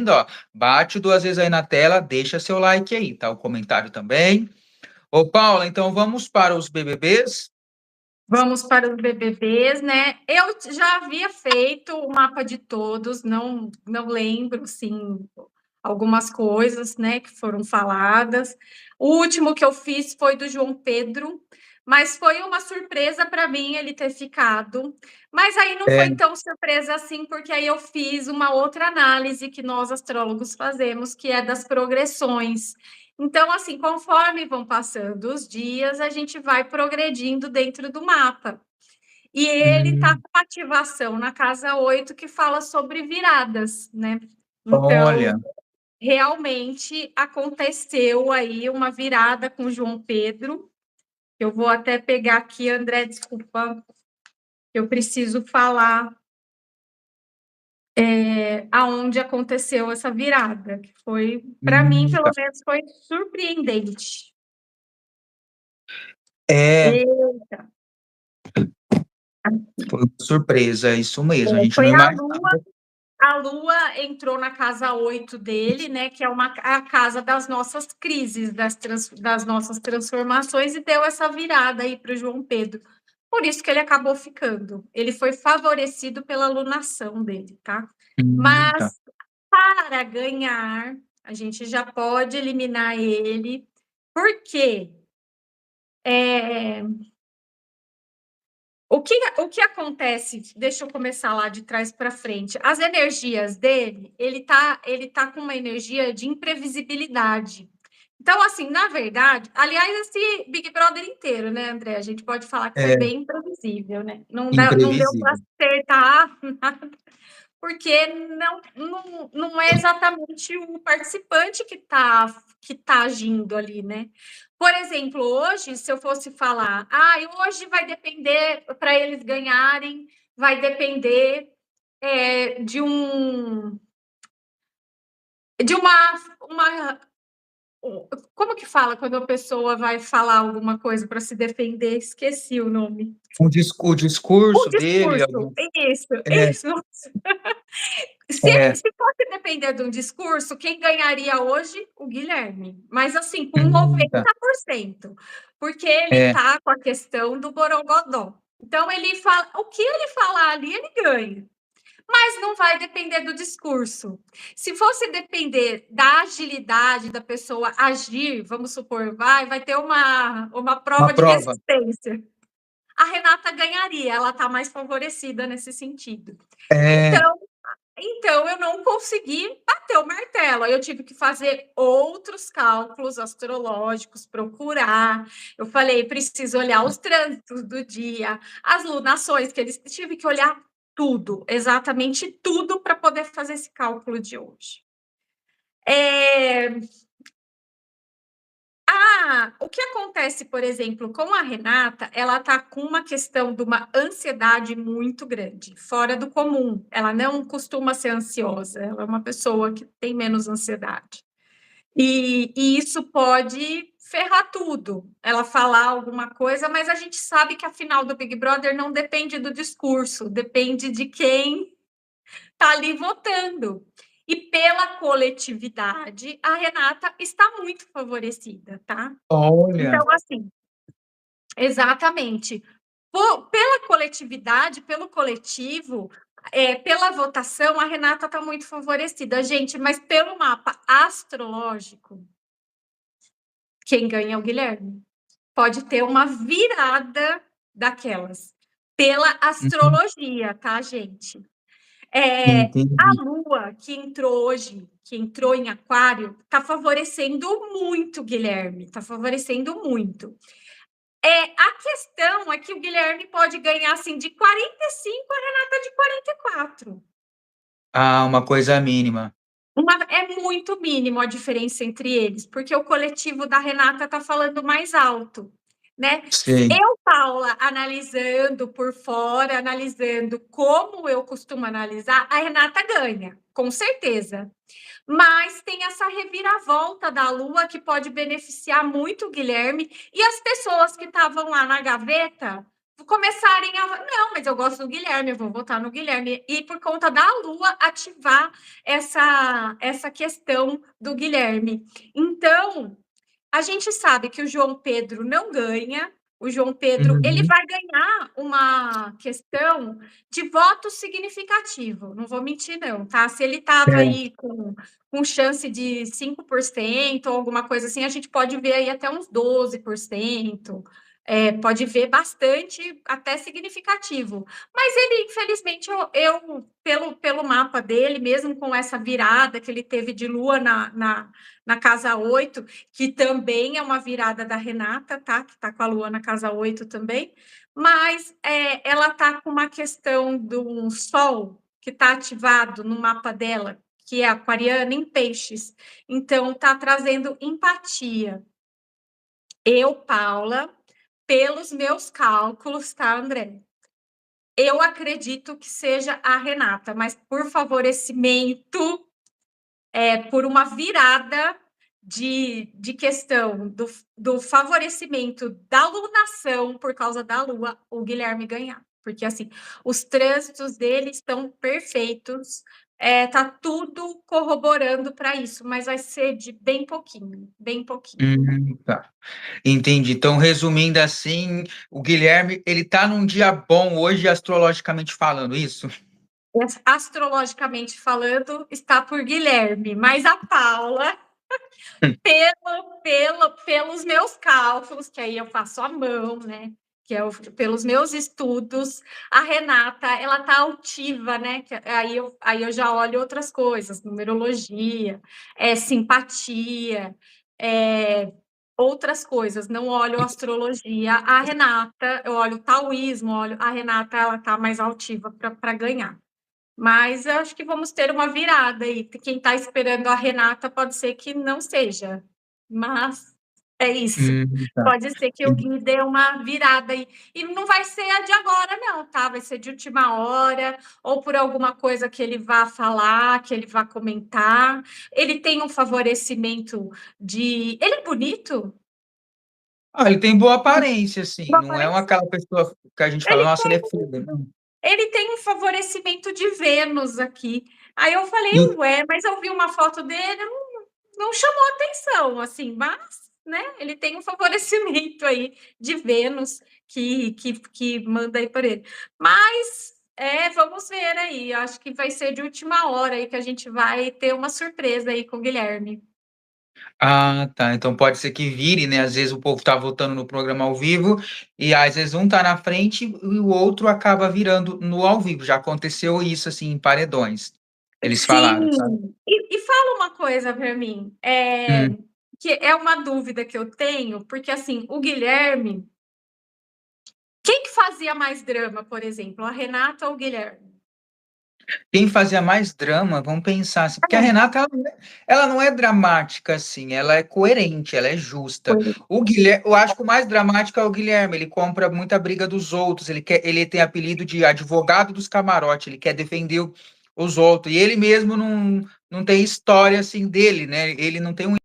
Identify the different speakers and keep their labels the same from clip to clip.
Speaker 1: assistindo, ó, bate 2 vezes aí na tela, deixa seu like aí, tá? O comentário também. Ô, Paula, então vamos para os BBBs?
Speaker 2: Vamos para os BBBs, né? Eu já havia feito o mapa de todos, não lembro, sim, algumas coisas, né, que foram faladas. O último que eu fiz foi do João Pedro, mas foi uma surpresa para mim ele ter ficado. Mas aí não
Speaker 1: É,
Speaker 2: foi tão surpresa assim, porque aí eu fiz uma outra análise que nós astrólogos fazemos, que é das progressões. Então, assim, conforme vão passando os dias, a gente vai progredindo dentro do mapa. E ele está
Speaker 1: hum,
Speaker 2: com uma ativação na casa 8 que fala sobre viradas, né? Então,
Speaker 1: olha,
Speaker 2: realmente aconteceu aí uma virada com João Pedro. Eu vou até pegar aqui, André, desculpa, eu preciso falar aonde aconteceu essa virada, que foi, para mim, pelo
Speaker 1: tá.
Speaker 2: menos, foi surpreendente.
Speaker 1: É,
Speaker 2: Eita,
Speaker 1: foi uma surpresa, é isso mesmo, a gente não
Speaker 2: foi
Speaker 1: imaginava.
Speaker 2: a Lua entrou na casa 8 dele, né? Que é a casa das nossas crises, das nossas transformações, e deu essa virada aí para o João Pedro. Por isso que ele acabou ficando. Ele foi favorecido pela alunação dele, tá?
Speaker 1: Tá.
Speaker 2: Mas para ganhar, a gente já pode eliminar ele, porque é, o que acontece? Deixa eu começar lá de trás para frente. As energias dele, ele tá com uma energia de imprevisibilidade. Então, assim, na verdade, aliás, esse Big Brother inteiro, né, André? A gente pode falar que foi
Speaker 1: É,
Speaker 2: bem imprevisível, né? Não deu para
Speaker 1: imprevisível.
Speaker 2: acertar nada, porque não é exatamente o participante que tá agindo ali, né? Por exemplo, hoje, se eu fosse falar, hoje vai depender, para eles ganharem, vai depender de uma. Como que fala quando a pessoa vai falar alguma coisa para se defender? Esqueci o nome.
Speaker 1: O
Speaker 2: O
Speaker 1: discurso dele,
Speaker 2: discurso, isso,
Speaker 1: é,
Speaker 2: isso.
Speaker 1: é,
Speaker 2: Se fosse depender de um discurso, quem ganharia hoje? O Guilherme. Mas, assim, com
Speaker 1: tá.
Speaker 2: 90%. Porque ele
Speaker 1: É,
Speaker 2: está com a questão do borogodó. Então, ele fala, o que ele falar ali, ele ganha. Mas não vai depender do discurso. Se fosse depender da agilidade da pessoa agir, vamos supor, vai ter uma
Speaker 1: uma
Speaker 2: prova de
Speaker 1: prova.
Speaker 2: resistência. A Renata ganharia, ela está mais favorecida nesse sentido.
Speaker 1: É,
Speaker 2: Então, eu não consegui bater o martelo. Eu tive que fazer outros cálculos astrológicos, procurar. Eu falei, preciso olhar os trânsitos do dia, as lunações que eles tive que olhar tudo, exatamente tudo para poder fazer esse cálculo de hoje. É, o que acontece, por exemplo, com a Renata, ela está com uma questão de uma ansiedade muito grande, fora do comum. Ela não costuma ser ansiosa, ela é uma pessoa que tem menos ansiedade. E isso pode ferrar tudo. Ela falar alguma coisa, mas a gente sabe que a final do Big Brother não depende do discurso, depende de quem está ali votando. E pela coletividade, a Renata está muito favorecida, tá?
Speaker 1: olha,
Speaker 2: Então, assim, exatamente. Pela coletividade, pelo coletivo, pela votação, a Renata está muito favorecida, gente, mas pelo mapa astrológico, quem ganha é o Guilherme. Pode ter uma virada daquelas. Pela
Speaker 1: uhum,
Speaker 2: astrologia, tá, gente? A
Speaker 1: entendi.
Speaker 2: Lua, que entrou hoje, que entrou em Aquário, está favorecendo muito o Guilherme, está favorecendo muito. A questão é que o Guilherme pode ganhar assim de 45, a Renata de 44.
Speaker 1: Ah, uma coisa mínima.
Speaker 2: É muito mínimo a diferença entre eles, porque o coletivo da Renata está falando mais alto, né?
Speaker 1: Sei.
Speaker 2: Eu, Paula, analisando por fora, analisando como eu costumo analisar, a Renata ganha, com certeza. Mas tem essa reviravolta da Lua que pode beneficiar muito o Guilherme e as pessoas que estavam lá na gaveta começarem a. Não, mas eu gosto do Guilherme, eu vou votar no Guilherme. E por conta da Lua ativar essa questão do Guilherme. Então, a gente sabe que o João Pedro não ganha. O João Pedro ele
Speaker 1: Uhum.
Speaker 2: vai ganhar uma questão de voto significativo. Não vou mentir, não, tá? Se ele estava
Speaker 1: É.
Speaker 2: aí com chance de 5% ou alguma coisa assim, a gente pode ver aí até uns 12%. Pode ver bastante, até significativo. Mas ele, infelizmente, pelo mapa dele, mesmo com essa virada que ele teve de Lua na casa 8, que também é uma virada da Renata, tá? Que está com a Lua na casa 8 também, mas ela está com uma questão do Sol que está ativado no mapa dela, que é aquariana em peixes. Então, está trazendo empatia. Eu, Paula, pelos meus cálculos, tá, André? Eu acredito que seja a Renata, mas por favorecimento, por uma virada de questão do favorecimento da lunação por causa da Lua, o Guilherme ganhar. Porque, assim, os trânsitos dele estão perfeitos, tá tudo corroborando para isso, mas vai ser de bem pouquinho, bem pouquinho.
Speaker 1: Tá. Entendi. Então, resumindo assim, o Guilherme, ele tá num dia bom hoje, astrologicamente falando, isso?
Speaker 2: Astrologicamente falando, está por Guilherme, mas a Paula, pelos meus cálculos, que aí eu faço à mão, né? Que é pelos meus estudos, a Renata, ela tá altiva, né? Aí eu já olho outras coisas, numerologia, simpatia, outras coisas, não olho astrologia. A Renata, eu olho taoísmo, olho a Renata, ela tá mais altiva para ganhar. Mas eu acho que vamos ter uma virada aí. Quem está esperando a Renata pode ser que não seja, mas é isso.
Speaker 1: Tá.
Speaker 2: Pode ser que o Gui dê uma virada aí. E não vai ser a de agora, não, tá? Vai ser de última hora, ou por alguma coisa que ele vá falar, que ele vá comentar. Ele tem um favorecimento de. Ele é bonito?
Speaker 1: Ah, ele tem boa aparência, assim,
Speaker 2: Uma
Speaker 1: não é uma
Speaker 2: aparência.
Speaker 1: aquela pessoa que a gente fala,
Speaker 2: Ele
Speaker 1: nossa, ele é feio, não.
Speaker 2: Ele tem um favorecimento de Vênus aqui. Aí eu falei,
Speaker 1: E,
Speaker 2: ué, mas eu vi uma foto dele, não chamou atenção, assim, mas, né, ele tem um favorecimento aí de Vênus que manda aí por ele. Mas, vamos ver aí, acho que vai ser de última hora aí que a gente vai ter uma surpresa aí com o Guilherme.
Speaker 1: tá, então pode ser que vire, né, às vezes o povo tá votando no programa ao vivo, e às vezes um tá na frente e o outro acaba virando no ao vivo, já aconteceu isso, assim, em paredões, eles falaram, sabe?
Speaker 2: Sim, e fala uma coisa para mim,
Speaker 1: Hum.
Speaker 2: que é uma dúvida que eu tenho, porque assim, o Guilherme, quem que fazia mais drama, por exemplo, a Renata ou o Guilherme?
Speaker 1: Quem fazia mais drama, vamos pensar assim, porque a Renata, ela não é dramática, assim, ela é coerente, ela é justa. O Guilherme, eu acho que o mais dramático é o Guilherme, ele compra muita briga dos outros, ele tem apelido de advogado dos camarotes, ele quer defender os outros, e ele mesmo não tem história, assim, dele, né, ele não tem uma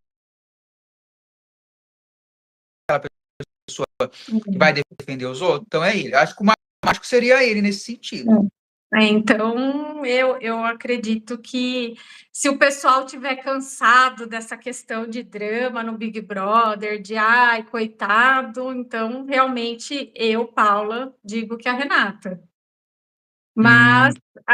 Speaker 1: pessoa que vai defender os outros, então é ele. Acho que o mais dramático seria ele nesse sentido.
Speaker 2: Então, eu acredito que se o pessoal tiver cansado dessa questão de drama no Big Brother, de ai, coitado, então realmente eu, Paula, digo que a Renata.
Speaker 1: Hum,
Speaker 2: Mas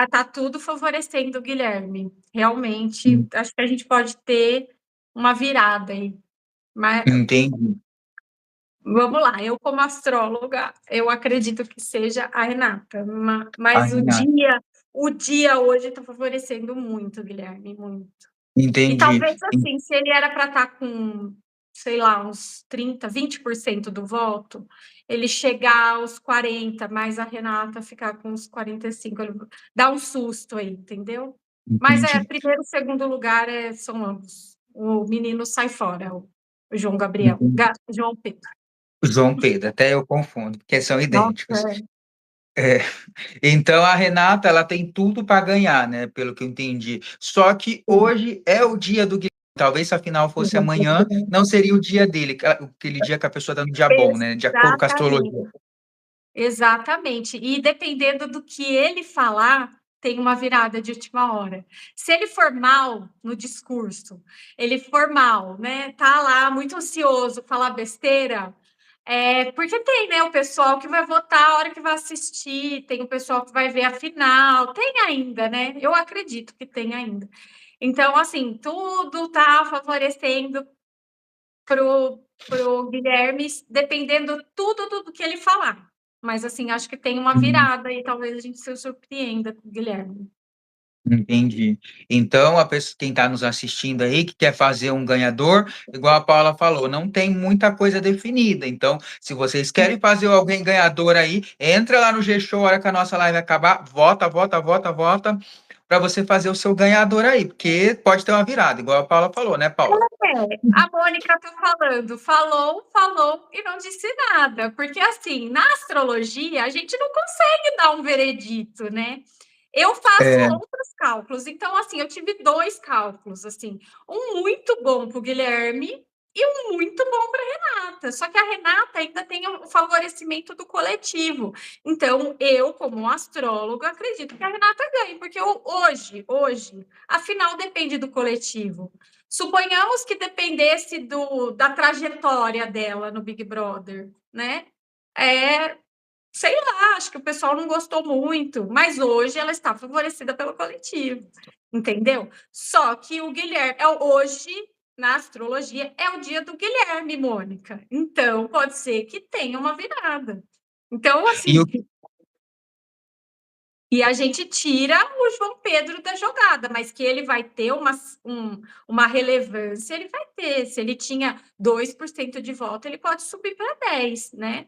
Speaker 2: tá tudo favorecendo o Guilherme. Realmente, acho que a gente pode ter uma virada aí. Mas
Speaker 1: entendi.
Speaker 2: vamos lá, eu como astróloga, eu acredito que seja a Renata.
Speaker 1: A
Speaker 2: Mas o
Speaker 1: Renata,
Speaker 2: dia, o dia hoje está favorecendo muito, Guilherme, muito. E
Speaker 1: entendi.
Speaker 2: talvez assim, se ele era para estar com, sei lá, uns 30, 20% do voto, ele chegar aos 40, mas a Renata ficar com uns 45, ele dá um susto aí, entendeu? Mas
Speaker 1: Entendi.
Speaker 2: primeiro e segundo lugar são ambos. O menino sai fora, o João Gabriel,
Speaker 1: Entendi.
Speaker 2: João Pedro.
Speaker 1: João Pedro, até eu confundo, porque são idênticos.
Speaker 2: Nossa,
Speaker 1: É, então a Renata, ela tem tudo para ganhar, né? Pelo que eu entendi. Só que hoje é o dia do Guilherme. Talvez se a final fosse amanhã, não seria o dia dele, aquele dia que a pessoa está no dia bom, né? De acordo com a
Speaker 2: exatamente.
Speaker 1: astrologia.
Speaker 2: Exatamente. E dependendo do que ele falar, tem uma virada de última hora. Se ele for mal no discurso, ele for mal, né? Tá lá muito ansioso, falar besteira, porque tem, né, o pessoal que vai votar a hora que vai assistir, tem o pessoal que vai ver a final, tem ainda, né? Eu acredito que tem ainda. Então, assim, tudo tá favorecendo pro Guilherme, dependendo tudo do que ele falar. Mas, assim, acho que tem uma
Speaker 1: Hum,
Speaker 2: virada e talvez a gente se surpreenda com o Guilherme.
Speaker 1: entendi. Então, a pessoa, quem está nos assistindo aí, que quer fazer um ganhador, igual a Paula falou, não tem muita coisa definida. Então, se vocês querem fazer alguém ganhador aí, entra lá no G-Show, a hora que a nossa live acabar, vota, vota, vota, vota, para você fazer o seu ganhador aí, porque pode ter uma virada, igual a Paula falou, né, Paula?
Speaker 2: A Mônica tá falando, falou e não disse nada, porque assim, na astrologia, a gente não consegue dar um veredito, né? Eu faço
Speaker 1: É.
Speaker 2: outros cálculos, então assim, eu tive dois cálculos, assim, um muito bom para o Guilherme e um muito bom para a Renata. Só que a Renata ainda tem o favorecimento do coletivo. Então, eu, como astróloga, acredito que a Renata ganhe, porque hoje, a final depende do coletivo. Suponhamos que dependesse da trajetória dela no Big Brother, né? É, sei lá, acho que o pessoal não gostou muito, mas hoje ela está favorecida pelo coletivo, entendeu? Só que o Guilherme, hoje, na astrologia, é o dia do Guilherme, Mônica. Então, pode ser que tenha uma virada. Então,
Speaker 1: E
Speaker 2: assim,
Speaker 1: o que
Speaker 2: e a gente tira o João Pedro da jogada, mas que ele vai ter uma relevância, ele vai ter. Se ele tinha 2% de voto, ele pode subir para 10, né?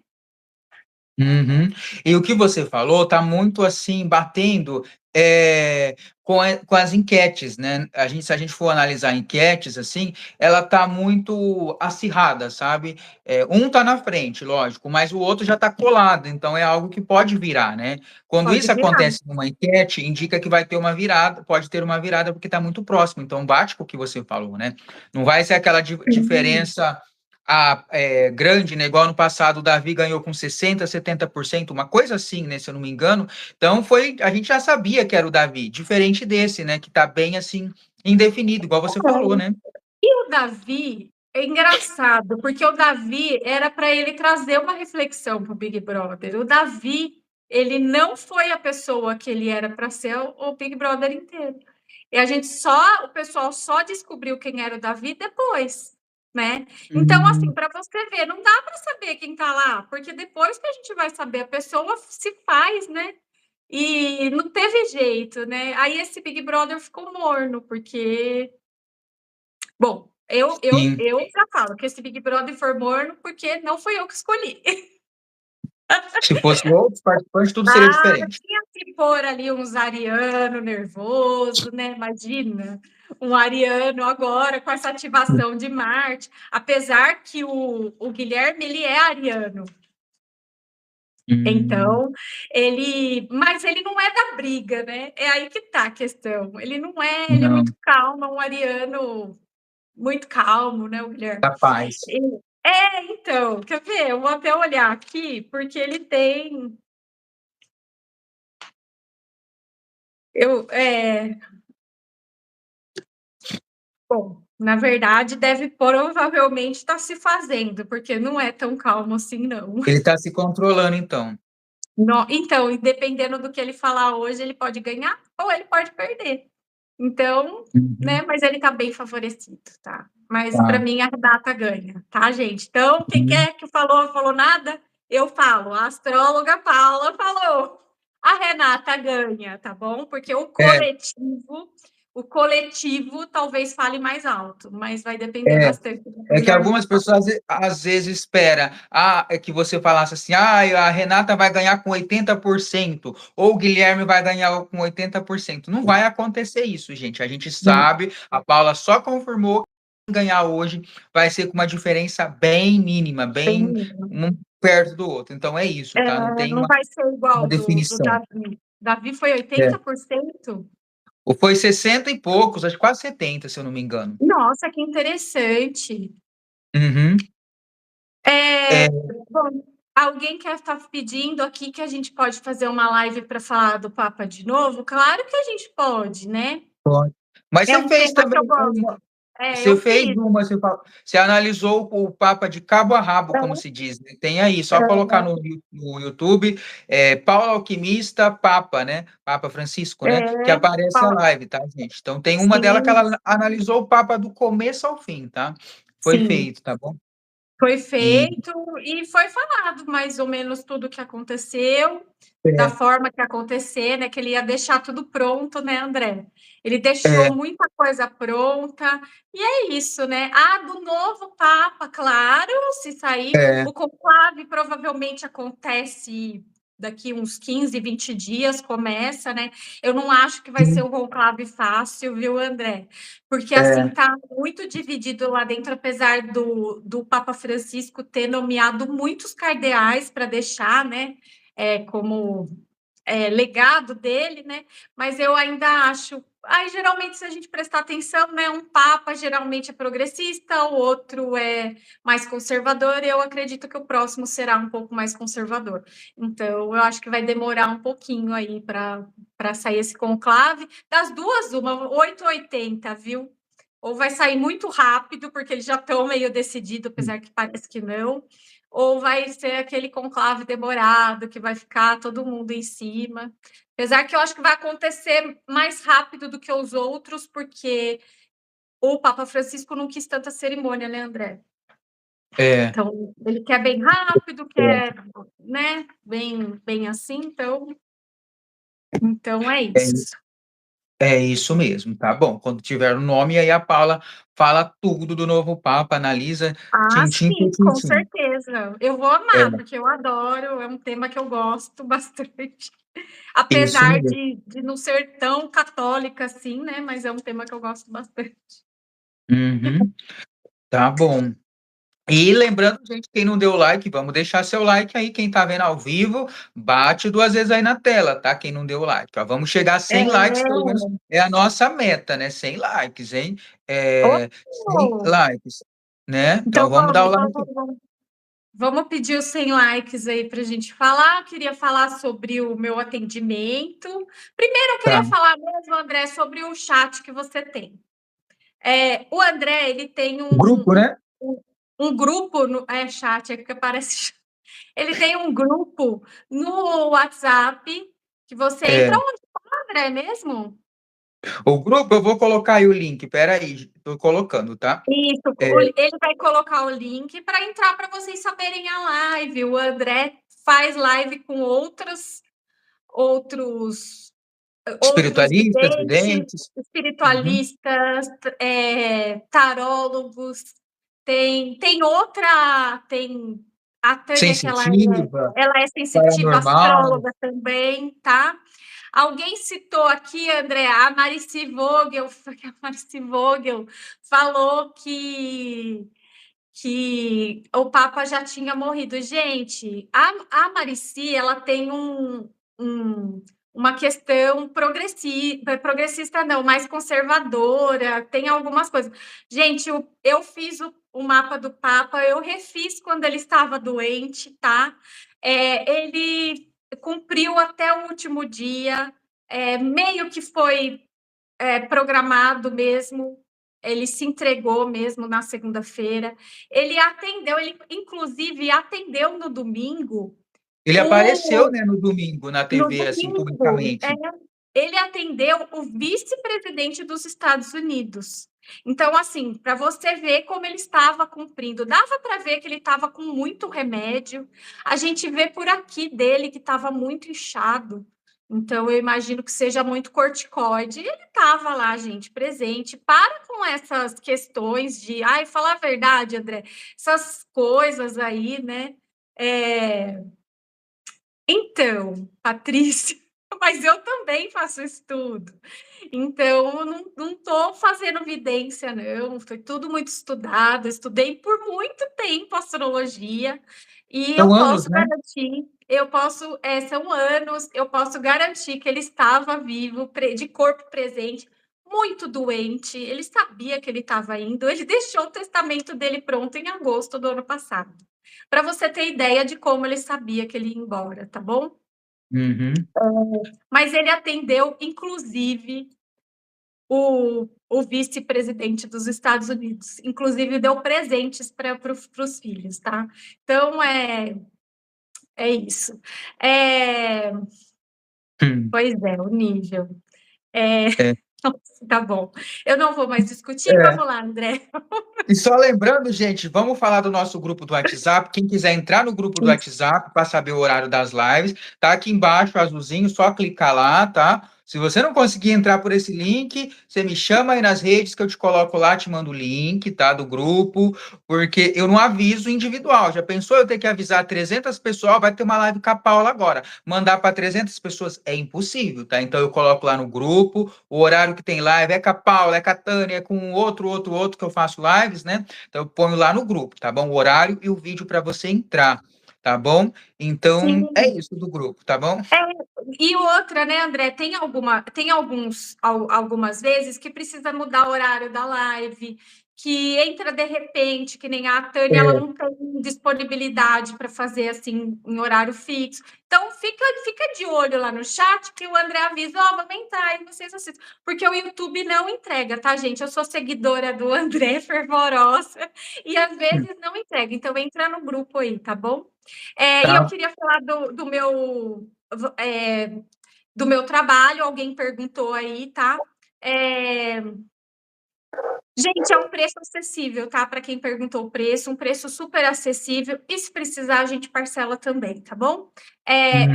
Speaker 1: Uhum. E o que você falou está muito assim, batendo com as enquetes, né? Se a gente for analisar enquetes, assim, ela está muito acirrada, sabe? Um está na frente, lógico, mas o outro já está colado, então é algo que pode virar, né? Quando
Speaker 2: Pode
Speaker 1: isso
Speaker 2: virar.
Speaker 1: acontece numa enquete, indica que vai ter uma virada, pode ter uma virada porque está muito próximo, então bate com o que você falou, né? Não vai ser aquela
Speaker 2: Sim.
Speaker 1: diferença grande, né? Igual no passado, o Davi ganhou com 60, 70%, uma coisa assim, né? Se eu não me engano. Então a gente já sabia que era o Davi, diferente desse, né? Que tá bem assim, indefinido, igual você falou, né?
Speaker 2: E o Davi é engraçado, porque o Davi era para ele trazer uma reflexão para o Big Brother. O Davi, ele não foi a pessoa que ele era para ser o Big Brother inteiro. E o pessoal só descobriu quem era o Davi depois, né? Então, assim,
Speaker 1: Hum,
Speaker 2: para você ver, não dá para saber quem tá lá, porque depois que a gente vai saber, a pessoa se faz, né? E não teve jeito, né? Aí esse Big Brother ficou morno, porque bom,
Speaker 1: sim.
Speaker 2: eu já falo que esse Big Brother for morno porque não fui eu que escolhi.
Speaker 1: Se fosse outros participantes, tudo seria
Speaker 2: Ah,
Speaker 1: diferente.
Speaker 2: tinha que pôr ali uns ariano nervoso, né? Imagina, um ariano agora com essa ativação de Marte. Apesar que o Guilherme, ele é ariano.
Speaker 1: Hum,
Speaker 2: Então, mas ele não é da briga, né? É aí que tá a questão. Ele não é, ele é
Speaker 1: não,
Speaker 2: muito calmo, é um ariano muito calmo, né, o Guilherme?
Speaker 1: capaz.
Speaker 2: Então, quer ver? Eu vou até olhar aqui, porque ele tem. Bom, na verdade, deve provavelmente estar se fazendo, porque não é tão calmo assim, não.
Speaker 1: Ele está se controlando, então.
Speaker 2: Então, dependendo do que ele falar hoje, ele pode ganhar ou ele pode perder. Então, né?
Speaker 1: Uhum,
Speaker 2: Mas ele está bem favorecido, tá? Mas para
Speaker 1: tá.
Speaker 2: mim a data ganha, tá, gente? Então, quem
Speaker 1: Uhum.
Speaker 2: quer que falou nada, eu falo. A astróloga Paula falou. A Renata ganha, tá bom? Porque
Speaker 1: É,
Speaker 2: o coletivo talvez fale mais alto, mas vai depender
Speaker 1: é.
Speaker 2: bastante do que o
Speaker 1: É que
Speaker 2: Guilherme
Speaker 1: algumas
Speaker 2: fala.
Speaker 1: pessoas às vezes esperam é que você falasse assim, a Renata vai ganhar com 80% ou o Guilherme vai ganhar com 80%. Não vai acontecer isso, gente. A gente sabe, a Paula só confirmou que ganhar hoje vai ser com uma diferença bem mínima, bem
Speaker 2: Bem,
Speaker 1: um perto do outro. Então é isso, tá? Não tem
Speaker 2: não vai ser
Speaker 1: uma
Speaker 2: igual do
Speaker 1: definição.
Speaker 2: Davi. Davi foi
Speaker 1: É.
Speaker 2: 80%.
Speaker 1: Ou foi 60 e poucos, acho que quase 70, se eu não me engano.
Speaker 2: Nossa, que interessante.
Speaker 1: Uhum.
Speaker 2: É,
Speaker 1: É,
Speaker 2: bom. Alguém quer estar pedindo aqui que a gente pode fazer uma live para falar do Papa de novo? Claro que a gente pode, né?
Speaker 1: Pode. Mas
Speaker 2: É
Speaker 1: você
Speaker 2: um
Speaker 1: fez
Speaker 2: tema que
Speaker 1: também
Speaker 2: eu gosto.
Speaker 1: uma.
Speaker 2: Eu
Speaker 1: Você fez
Speaker 2: fiz.
Speaker 1: uma, você analisou o Papa de cabo a rabo, como se diz, né? Tem aí, só colocar no YouTube, Paulo Alquimista, Papa, né? Papa Francisco, né? Que
Speaker 2: É,
Speaker 1: aparece a live, tá, gente? Então tem uma dela que
Speaker 2: sim,
Speaker 1: ela analisou o Papa do começo ao fim, tá? Foi
Speaker 2: sim.
Speaker 1: feito, tá bom?
Speaker 2: Foi
Speaker 1: E
Speaker 2: feito e foi falado mais ou menos tudo o que aconteceu, da
Speaker 1: é,
Speaker 2: forma que acontecer, né? Que ele ia deixar tudo pronto, né, André? Ele
Speaker 1: é,
Speaker 2: deixou muita coisa pronta, e é isso, né? Ah, do novo Papa, claro, se sair,
Speaker 1: é,
Speaker 2: o conclave provavelmente acontece daqui uns 15, 20 dias, começa, né? Eu não acho que vai ser
Speaker 1: sim,
Speaker 2: um conclave fácil, viu, André? Porque assim
Speaker 1: é,
Speaker 2: tá muito dividido lá dentro, apesar do Papa Francisco ter nomeado muitos cardeais para deixar, né, como legado dele, né? Mas eu ainda acho. Aí, geralmente, se a gente prestar atenção, né, um Papa geralmente é progressista, o outro é mais conservador, e eu acredito que o próximo será um pouco mais conservador. Então, eu acho que vai demorar um pouquinho aí para sair esse conclave. Das duas, uma, 8 ou 80, viu? Ou vai sair muito rápido, porque eles já estão meio decididos, apesar que parece que não, ou vai ser aquele conclave demorado, que vai ficar todo mundo em cima. Apesar que eu acho que vai acontecer mais rápido do que os outros, porque o Papa Francisco não quis tanta cerimônia, né, André?
Speaker 1: é,
Speaker 2: Então, ele quer bem rápido, quer, né, bem assim, então é
Speaker 1: é,
Speaker 2: isso.
Speaker 1: é isso mesmo, tá bom. Quando tiver o nome, aí a Paula fala tudo do novo Papa, analisa
Speaker 2: Ah,
Speaker 1: tintim por
Speaker 2: sim, com
Speaker 1: tintim.
Speaker 2: certeza. Eu vou amar,
Speaker 1: É,
Speaker 2: porque eu adoro, é um tema que eu gosto bastante.
Speaker 1: isso
Speaker 2: Apesar
Speaker 1: mesmo.
Speaker 2: de não ser tão católica assim, né? Mas é um tema que eu gosto bastante.
Speaker 1: Uhum, tá bom. E lembrando, gente, quem não deu like, vamos deixar seu like aí. Quem tá vendo ao vivo, bate 2 vezes aí na tela, tá? Quem não deu like. Ó, vamos chegar a 100 likes, pelo menos
Speaker 2: É.
Speaker 1: é a nossa meta, né? 100 likes, hein?
Speaker 2: Oh!
Speaker 1: 100 likes, né? Então
Speaker 2: Então
Speaker 1: vamos dar o like.
Speaker 2: vamos pedir os 100 likes aí para a gente falar. Eu queria falar sobre o meu atendimento. Primeiro, eu
Speaker 1: Tá.
Speaker 2: queria falar mesmo, André, sobre o chat que você tem. O André, ele tem
Speaker 1: Grupo, né?
Speaker 2: um grupo no chat, é que aparece. Ele tem um grupo no WhatsApp que você entra
Speaker 1: É.
Speaker 2: onde, André, mesmo?
Speaker 1: O grupo, eu vou colocar aí o link. Pera aí, tô colocando, tá?
Speaker 2: Isso,
Speaker 1: É,
Speaker 2: ele vai colocar o link para entrar para vocês saberem a live. O André faz live com outros outros
Speaker 1: espiritualistas,
Speaker 2: videntes,
Speaker 1: videntes. Uhum.
Speaker 2: espiritualistas, tarólogos. Tem outra, tem a Tânia, que
Speaker 1: Sensitiva,
Speaker 2: ela é sensitiva,
Speaker 1: paranormal.
Speaker 2: astróloga também, tá? Alguém citou aqui, André, a Marici Vogel, a Marici Vogel falou que o Papa já tinha morrido. Gente, a Marici, ela tem uma questão progressista não, mais conservadora, tem algumas coisas. Gente, eu fiz o mapa do Papa, eu refiz quando ele estava doente, tá? Ele cumpriu até o último dia, meio que foi programado mesmo, ele se entregou mesmo na segunda-feira. Ele atendeu, ele inclusive atendeu no domingo.
Speaker 1: Ele apareceu,
Speaker 2: O,
Speaker 1: né, no domingo na
Speaker 2: no
Speaker 1: TV, assim,
Speaker 2: domingo,
Speaker 1: publicamente.
Speaker 2: ele atendeu o vice-presidente dos Estados Unidos. Então, assim, para você ver como ele estava cumprindo, dava para ver que ele estava com muito remédio. A gente vê por aqui dele que estava muito inchado. Então, eu imagino que seja muito corticoide. E ele estava lá, gente, presente. Para com essas questões de, ai, falar a verdade, André, essas coisas aí, né? É, então, Patrícia, mas eu também faço estudo. Então, eu não estou fazendo vidência, não. Foi tudo muito estudado. Estudei por muito tempo astrologia e eu
Speaker 1: São anos,
Speaker 2: posso
Speaker 1: né?
Speaker 2: garantir, são anos, eu posso garantir que ele estava vivo, de corpo presente, muito doente. Ele sabia que ele estava indo. Ele deixou o testamento dele pronto em agosto do ano passado. Para você ter ideia de como ele sabia que ele ia embora, tá bom?
Speaker 1: Uhum.
Speaker 2: Mas ele atendeu, inclusive, o vice-presidente dos Estados Unidos. Inclusive, deu presentes para os filhos, tá? Então, é isso. É,
Speaker 1: Hum.
Speaker 2: pois é, o nível. É,
Speaker 1: É.
Speaker 2: tá bom. Eu não vou mais discutir.
Speaker 1: É.
Speaker 2: Vamos lá, André.
Speaker 1: E só lembrando, gente, vamos falar do nosso grupo do WhatsApp. Quem quiser entrar no grupo do
Speaker 2: Isso.
Speaker 1: WhatsApp para saber o horário das lives, tá aqui embaixo, azulzinho, só clicar lá, tá? Se você não conseguir entrar por esse link, você me chama aí nas redes que eu te coloco lá, te mando o link, tá? Do grupo, porque eu não aviso individual. Já pensou eu ter que avisar 300 pessoas? Ó, vai ter uma live com a Paula agora. Mandar para 300 pessoas é impossível, tá? Então eu coloco lá no grupo, o horário que tem live é com a Paula, é com a Tânia, é com outro que eu faço lives, né? Então eu ponho lá no grupo, tá bom? O horário e o vídeo para você entrar, tá bom? Então é
Speaker 2: Sim.
Speaker 1: isso do grupo, tá bom?
Speaker 2: É, e outra, né, André? Algumas vezes que precisa mudar o horário da live, que entra de repente, que nem a Tânia, ela
Speaker 1: É,
Speaker 2: não tem disponibilidade para fazer assim em horário fixo. Então fica de olho lá no chat que o André avisa, ó, vamos entrar e vocês assistem. Porque o YouTube não entrega, tá, gente? Eu sou seguidora do André fervorosa e às vezes não entrega. Então entra no grupo aí, tá bom? E eu
Speaker 1: tá.
Speaker 2: queria falar é, do meu trabalho, alguém perguntou aí, tá? É, gente, é um preço acessível, tá? Para quem perguntou o preço, um preço super acessível. E se precisar, a gente parcela também, tá bom?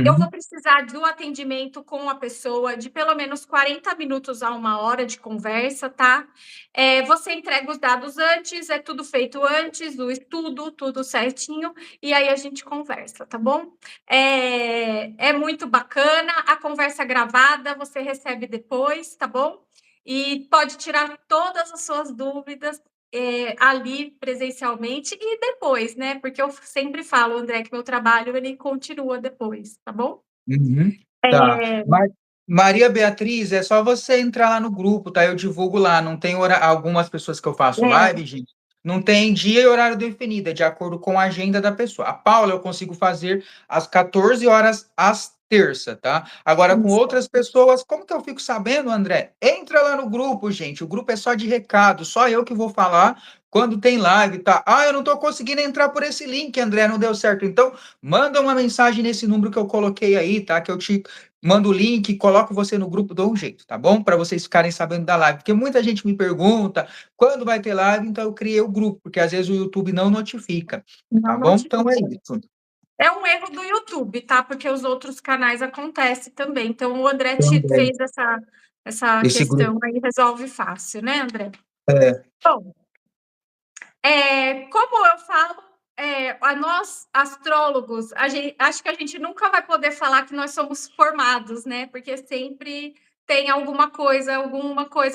Speaker 2: Eu vou
Speaker 1: Uhum.
Speaker 2: precisar do atendimento com a pessoa de pelo menos 40 minutos a 1 hora de conversa, tá? Você entrega os dados antes, é tudo feito antes, o estudo, tudo certinho, e aí a gente conversa, tá bom? É muito bacana, a conversa gravada você recebe depois, tá bom? E pode tirar todas as suas dúvidas ali presencialmente e depois, né? Porque eu sempre falo, André, que meu trabalho ele continua depois, tá bom?
Speaker 1: Uhum. Tá. Maria Beatriz, é só você entrar lá no grupo, tá? Eu divulgo lá. Não tem hora... Algumas pessoas que eu faço
Speaker 2: É,
Speaker 1: live, gente, não tem dia e horário definido, é de acordo com a agenda da pessoa. A Paula eu consigo fazer às 14 horas às terça, tá? Agora com
Speaker 2: isso.
Speaker 1: outras pessoas, como que eu fico sabendo, André? Entra lá no grupo, gente. O grupo é só de recado, só eu que vou falar quando tem live, tá? Ah, eu não tô conseguindo entrar por esse link, André, não deu certo. Então, manda uma mensagem nesse número que eu coloquei aí, tá? Que eu te mando o link, coloco você no grupo, dou um jeito, tá bom? Para vocês ficarem sabendo da live. Porque muita gente me pergunta quando vai ter live, então eu criei o grupo, porque às vezes o YouTube não notifica, tá
Speaker 2: Não
Speaker 1: bom? Então é
Speaker 2: notifica.
Speaker 1: isso.
Speaker 2: É um erro do YouTube, tá? Porque os outros canais acontecem também. Então, o André
Speaker 1: Também.
Speaker 2: fez essa
Speaker 1: Esse grupo.
Speaker 2: questão aí, resolve fácil, né, André?
Speaker 1: É.
Speaker 2: Bom, como eu falo, a nós, astrólogos, acho que a gente nunca vai poder falar que nós somos formados, né? Porque sempre tem alguma coisa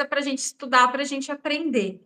Speaker 2: para a gente estudar, para a gente aprender.